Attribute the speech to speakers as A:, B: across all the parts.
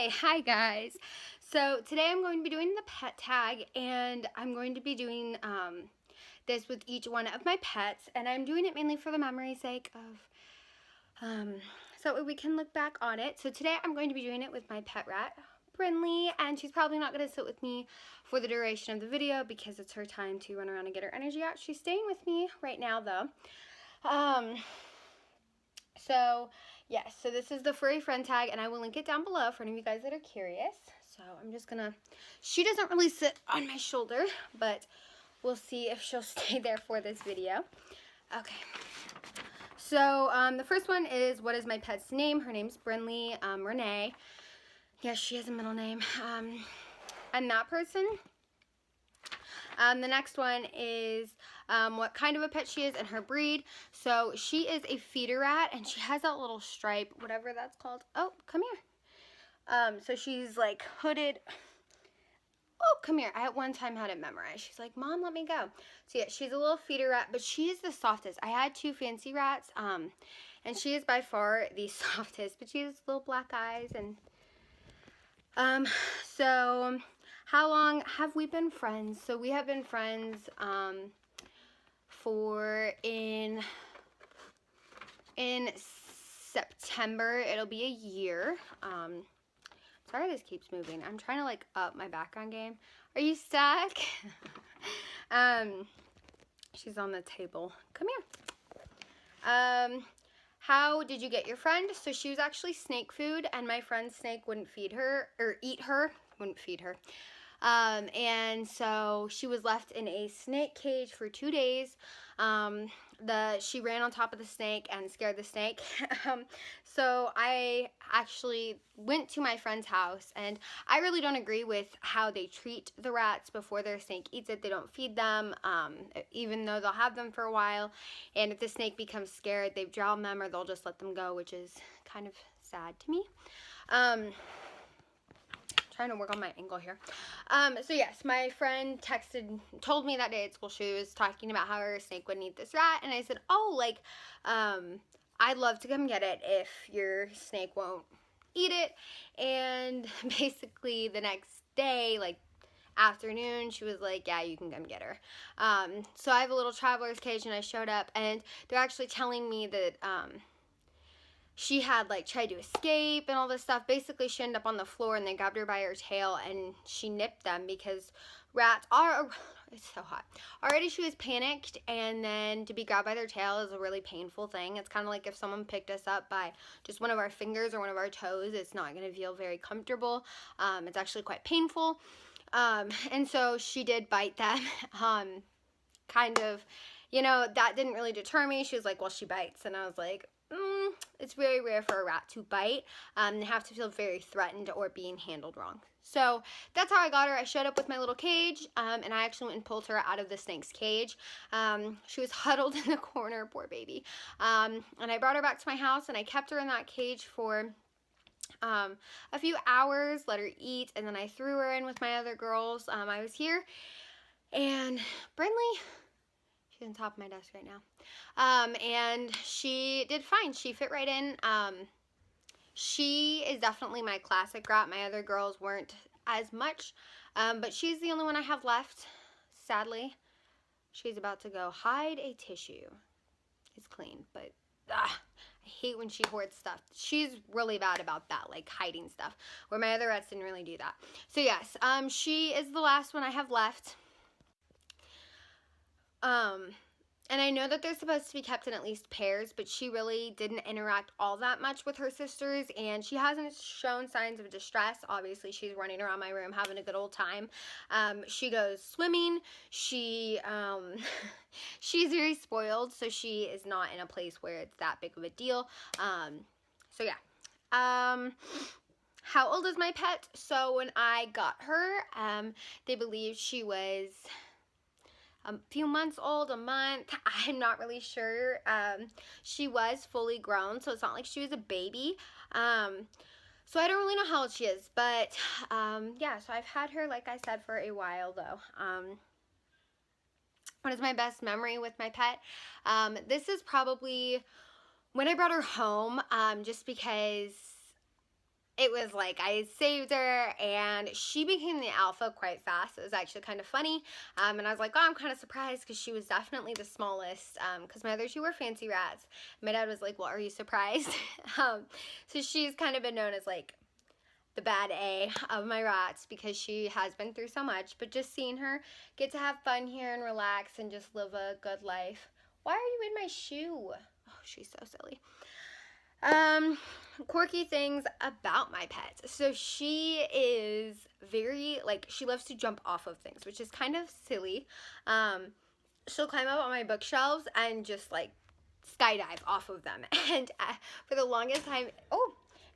A: Okay, hi guys. So today I'm going to be doing the pet tag, and I'm going to be doing this with each one of my pets, and I'm doing it mainly for the memory's sake of so we can look back on it. So today I'm going to be doing it with my pet rat, Brinley, and she's probably not going to sit with me for the duration of the video because it's her time to run around and get her energy out. She's staying with me right now though. So yes, so this is the furry friend tag, and I will link it down below for any of you guys that are curious. So I'm just gonna, she doesn't really sit on my shoulder, but we'll see if she'll stay there for this video. Okay, so the first one is, what is my pet's name? Her name's Brinley, Renee. Yes, she has a middle name. I'm that person. The next one is what kind of a pet she is and her breed. So she is a feeder rat, and she has that little stripe, whatever that's called. Oh, come here. So she's like hooded. Oh, come here. I at one time had it memorized. She's like, Mom, let me go. So yeah, she's a little feeder rat, but she is the softest. I had two fancy rats, and she is by far the softest, but she has little black eyes. And so how long have we been friends? So we have been friends for in September it'll be a year. Sorry this keeps moving. I'm trying to like up my background game. Are you stuck? She's on the table. Come here. How did you get your friend? So she was actually snake food, and my friend's snake wouldn't feed her, or eat her, wouldn't feed her. And so she was left in a snake cage for 2 days. She ran on top of the snake and scared the snake. So I actually went to my friend's house, and I really don't agree with how they treat the rats before their snake eats it. They don't feed them, even though they'll have them for a while. And if the snake becomes scared, they drown them, or they'll just let them go, which is kind of sad to me. Trying to work on my angle here. So yes, my friend told me that day at school, she was talking about how her snake wouldn't eat this rat, and I said, oh, like, I'd love to come get it if your snake won't eat it. And basically the next day, like afternoon, she was like, yeah, you can come get her. So I have a little traveler's cage, and I showed up, and they're actually telling me that she had like tried to escape and all this stuff. Basically, she ended up on the floor, and they grabbed her by her tail, and she nipped them because rats are, it's so hot. Already she was panicked, and then to be grabbed by their tail is a really painful thing. It's kind of like if someone picked us up by just one of our fingers or one of our toes, it's not going to feel very comfortable. It's actually quite painful. And so she did bite them. Kind of, you know, that didn't really deter me. She was like, well, she bites. And I was like, it's very rare for a rat to bite. They have to feel very threatened or being handled wrong. So that's how I got her. I showed up with my little cage, and I actually went and pulled her out of the snake's cage. She was huddled in the corner, poor baby. And I brought her back to my house, and I kept her in that cage for a few hours, let her eat, and then I threw her in with my other girls. I was here, and Brinley, she's on top of my desk right now. And she did fine. She fit right in. She is definitely my classic rat. My other girls weren't as much, but she's the only one I have left, sadly. She's about to go hide a tissue. It's clean, but I hate when she hoards stuff. She's really bad about that, like hiding stuff, where my other rats didn't really do that. So yes, she is the last one I have left. And I know that they're supposed to be kept in at least pairs, but she really didn't interact all that much with her sisters, and she hasn't shown signs of distress. Obviously, she's running around my room having a good old time. She goes swimming. She's very spoiled, so she is not in a place where it's that big of a deal. So yeah. How old is my pet? So when I got her, they believe she was a few months old, a month. I'm not really sure. She was fully grown, so it's not like she was a baby. So I don't really know how old she is, but yeah, so I've had her, like I said, for a while though. What is my best memory with my pet? This is probably when I brought her home, just because it was like I saved her, and she became the alpha quite fast. It was actually kind of funny, and I was like, oh, I'm kind of surprised, because she was definitely the smallest, because my other two were fancy rats. My dad was like, well, are you surprised? So she's kind of been known as like the bad A of my rats, because she has been through so much. But just seeing her get to have fun here and relax and just live a good life. Why are you in my shoe? Oh, she's so silly. Quirky things about my pet. So she is very, like, she loves to jump off of things, which is kind of silly. She'll climb up on my bookshelves and just like skydive off of them. And for the longest time,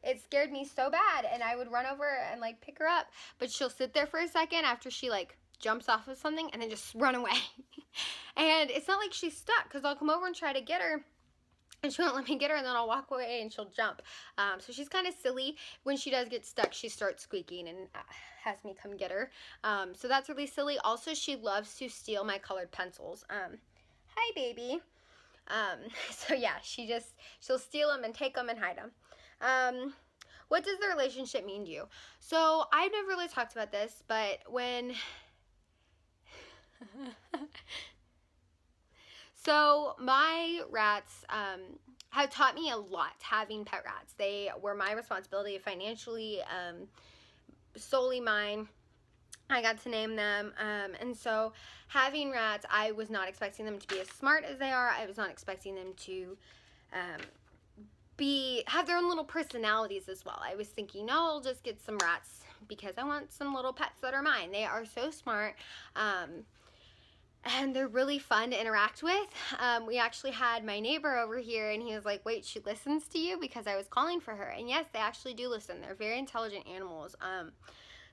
A: it scared me so bad, and I would run over and like pick her up, but she'll sit there for a second after she like jumps off of something and then just run away. And it's not like she's stuck, because I'll come over and try to get her, and she won't let me get her, and then I'll walk away and she'll jump. So she's kind of silly. When she does get stuck, she starts squeaking and has me come get her. So that's really silly. Also, she loves to steal my colored pencils. Hi, baby. So yeah, she'll steal them and take them and hide them. What does the relationship mean to you? So I've never really talked about this, but when so my rats have taught me a lot, having pet rats. They were my responsibility financially, solely mine. I got to name them, and so having rats, I was not expecting them to be as smart as they are. I was not expecting them to have their own little personalities as well. I was thinking, no, I'll just get some rats because I want some little pets that are mine. They are so smart, and they're really fun to interact with. We actually had my neighbor over here, and he was like, wait, she listens to you? Because I was calling for her. And yes, they actually do listen. They're very intelligent animals.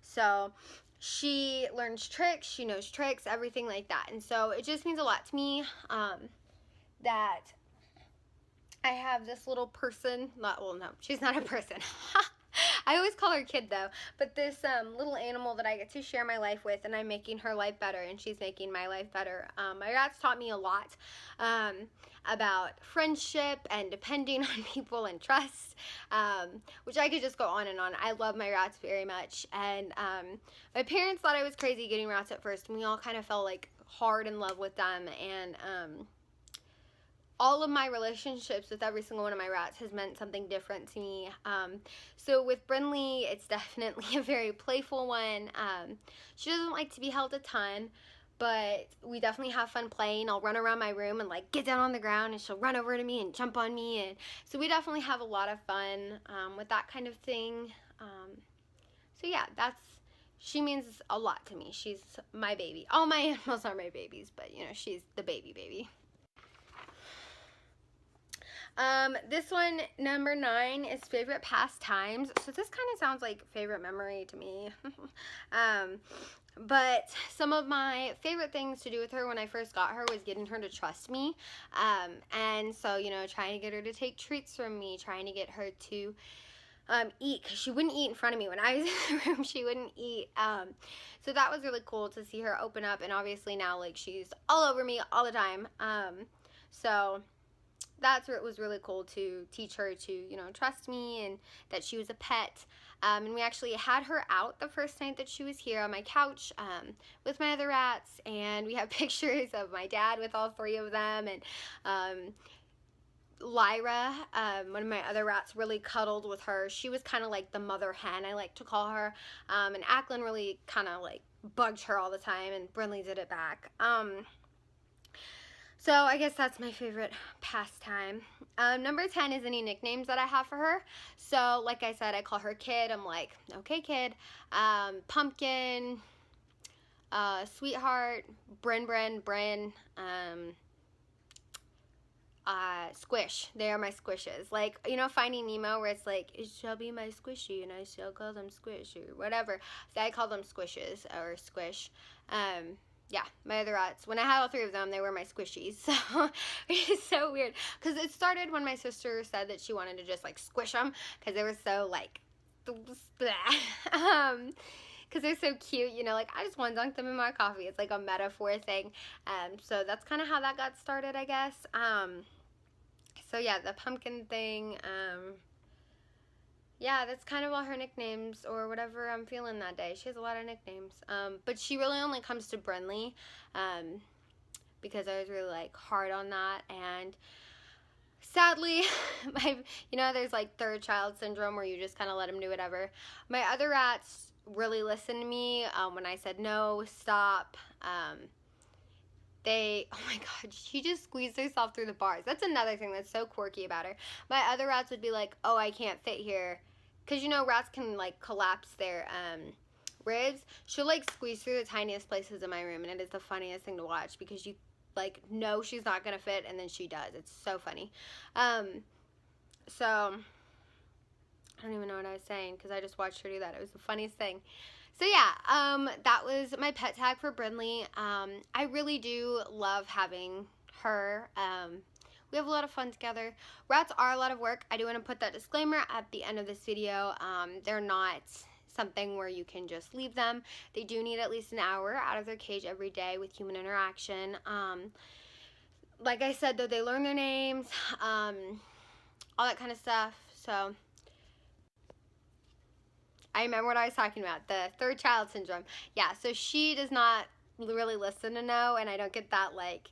A: So she learns tricks, she knows tricks, everything like that. And so it just means a lot to me that I have this little person. No, she's not a person. I always call her kid though, but this little animal that I get to share my life with, and I'm making her life better, and she's making my life better. My rats taught me a lot about friendship and depending on people and trust, which I could just go on and on. I love my rats very much, and my parents thought I was crazy getting rats at first, and we all kind of fell like hard in love with them, and all of my relationships with every single one of my rats has meant something different to me. So with Brinley, it's definitely a very playful one. She doesn't like to be held a ton, but we definitely have fun playing. I'll run around my room and like get down on the ground, and she'll run over to me and jump on me. And so we definitely have a lot of fun with that kind of thing. So yeah, she means a lot to me. She's my baby. All my animals are my babies, but you know, she's the baby. This one, number 9, is favorite pastimes. So this kind of sounds like favorite memory to me. But some of my favorite things to do with her when I first got her was getting her to trust me. And so, you know, trying to get her to take treats from me, trying to get her to eat, because she wouldn't eat in front of me. When I was in the room, she wouldn't eat. So that was really cool to see her open up, and obviously now, like, she's all over me all the time. So that's where it was really cool to teach her to, you know, trust me, and that she was a pet. And we actually had her out the first night that she was here on my couch with my other rats, and we have pictures of my dad with all 3 of them, and Lyra, one of my other rats, really cuddled with her. She was kind of like the mother hen, I like to call her, and Acklin really kind of like bugged her all the time, and Brinley did it back. So I guess that's my favorite pastime. Number 10 is any nicknames that I have for her. So like I said, I call her Kid. I'm like, okay, Kid. Pumpkin, Sweetheart, Bryn, Squish. They are my squishes. Like, you know, Finding Nemo, where it's like, it shall be my squishy, and I shall call them Squish, or whatever. So I call them squishes, or squish. Yeah, my other rats, when I had all 3 of them, they were my squishies. So it's so weird, because it started when my sister said that she wanted to just like squish them, because they were so like because they're so cute, you know, like I just want to dunk them in my coffee. It's like a metaphor thing. So that's kind of how that got started, I guess. So yeah, the pumpkin thing, yeah, that's kind of all her nicknames or whatever I'm feeling that day. She has a lot of nicknames. But she really only comes to Brinley, because I was really like hard on that. And sadly, there's like third child syndrome where you just kind of let them do whatever. My other rats really listened to me when I said no, stop. Oh my god, she just squeezed herself through the bars. That's another thing that's so quirky about her. My other rats would be like, oh, I can't fit here. Because, rats can, like, collapse their ribs. She'll, like, squeeze through the tiniest places in my room, and it is the funniest thing to watch because you, like, know she's not going to fit, and then she does. It's so funny. So, I don't even know what I was saying because I just watched her do that. It was the funniest thing. So yeah, that was my pet tag for Brinley. I really do love having her. We have a lot of fun together. Rats are a lot of work. I do want to put that disclaimer at the end of this video. They're not something where you can just leave them. They do need at least an hour out of their cage every day with human interaction. Like I said, though, they learn their names, all that kind of stuff. So I remember what I was talking about, the third child syndrome. Yeah, so she does not really listen to no, and I don't get that, like,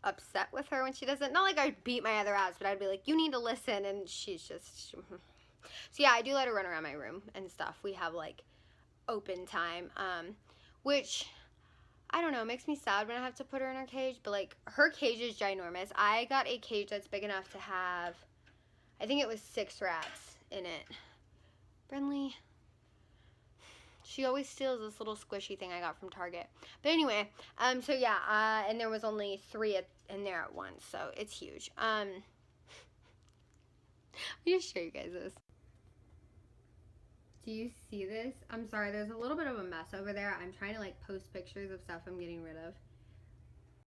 A: upset with her when she doesn't. Not like I'd beat my other ass, but I'd be like, you need to listen, and she's just... So yeah, I do let her run around my room and stuff. We have, like, open time, which, I don't know, makes me sad when I have to put her in her cage, but, like, her cage is ginormous. I got a cage that's big enough to have, I think it was 6 rats in it. Brinley, she always steals this little squishy thing I got from Target. But anyway, so yeah, and there was only 3 in there at once, so it's huge. Let me just show you guys this. Do you see this? I'm sorry, there's a little bit of a mess over there. I'm trying to, like, post pictures of stuff I'm getting rid of.